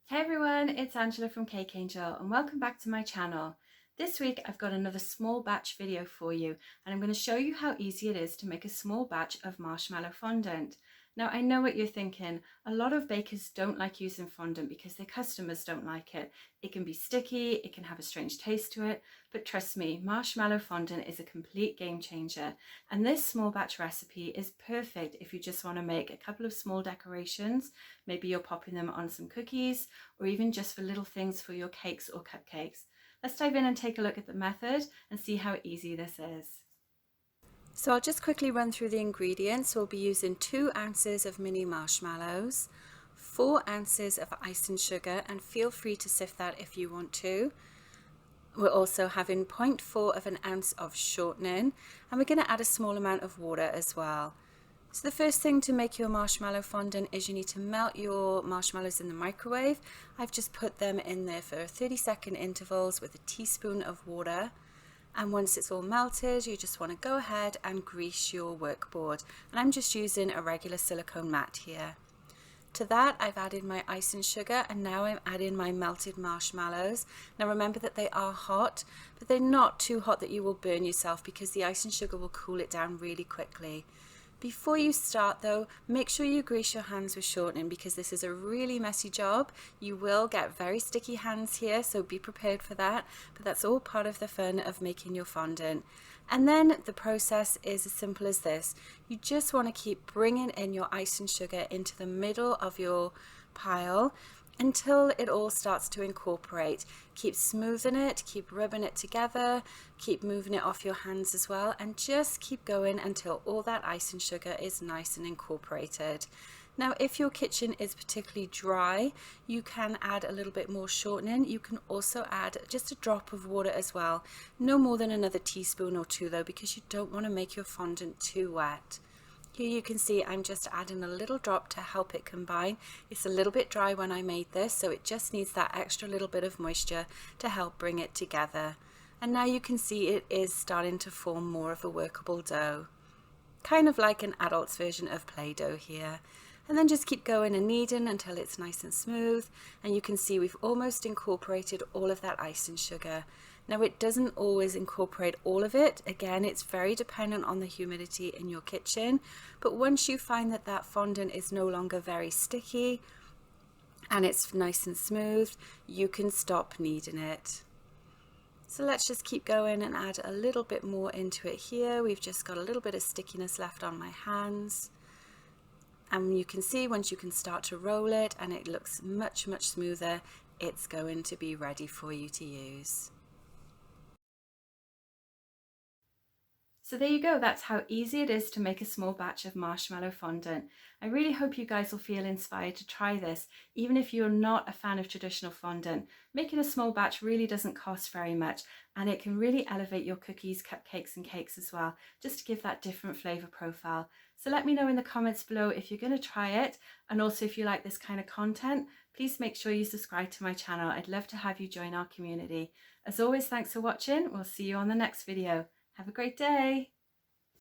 Hey everyone, it's Angela from Cake Angel and welcome back to my channel. This week I've got another small batch video for you and I'm going to show you how easy it is to make a small batch of marshmallow fondant. Now I know what you're thinking, a lot of bakers don't like using fondant because their customers don't like it. It can be sticky, it can have a strange taste to it, but trust me, marshmallow fondant is a complete game changer. And this small batch recipe is perfect if you just want to make a couple of small decorations. Maybe you're popping them on some cookies or even just for little things for your cakes or cupcakes. Let's dive in and take a look at the method and see how easy this is. So I'll just quickly run through the ingredients. We'll be using 2 ounces of mini marshmallows, 4 ounces of icing sugar, and feel free to sift that if you want to. We're also having 0.4 of an ounce of shortening, and we're going to add a small amount of water as well. So the first thing to make your marshmallow fondant is you need to melt your marshmallows in the microwave. I've just put them in there for 30-second intervals with a teaspoon of water. And once it's all melted, you just want to go ahead and grease your workboard. And I'm just using a regular silicone mat here. To that, I've added my icing sugar and now I'm adding my melted marshmallows. Now remember that they are hot, but they're not too hot that you will burn yourself because the icing sugar will cool it down really quickly. Before you start though, make sure you grease your hands with shortening because this is a really messy job. You will get very sticky hands here, so be prepared for that, but that's all part of the fun of making your fondant. And then the process is as simple as this. You just want to keep bringing in your icing sugar into the middle of your pile until it all starts to incorporate. Keep smoothing it, keep rubbing it together, keep moving it off your hands as well, and just keep going until all that icing sugar is nice and incorporated. Now if your kitchen is particularly dry, you can add a little bit more shortening. You can also add just a drop of water as well, no more than another teaspoon or 2 though, because you don't want to make your fondant too wet. Here you can see I'm just adding a little drop to help it combine. It's a little bit dry when I made this, so it just needs that extra little bit of moisture to help bring it together. And now you can see it is starting to form more of a workable dough. Kind of like an adult's version of Play-Doh here. And then just keep going and kneading until it's nice and smooth. And you can see we've almost incorporated all of that icing sugar. Now it doesn't always incorporate all of it. Again, it's very dependent on the humidity in your kitchen. But once you find that that fondant is no longer very sticky and it's nice and smooth, you can stop kneading it. So let's just keep going and add a little bit more into it here. We've just got a little bit of stickiness left on my hands. And you can see once you can start to roll it and it looks much smoother, it's going to be ready for you to use. So there you go, that's how easy it is to make a small batch of marshmallow fondant. I really hope you guys will feel inspired to try this, even if you're not a fan of traditional fondant. Making a small batch really doesn't cost very much and it can really elevate your cookies, cupcakes and cakes as well, just to give that different flavour profile. So let me know in the comments below if you're going to try it, and also if you like this kind of content, please make sure you subscribe to my channel. I'd love to have you join our community. As always, thanks for watching. We'll see you on the next video. Have a great day.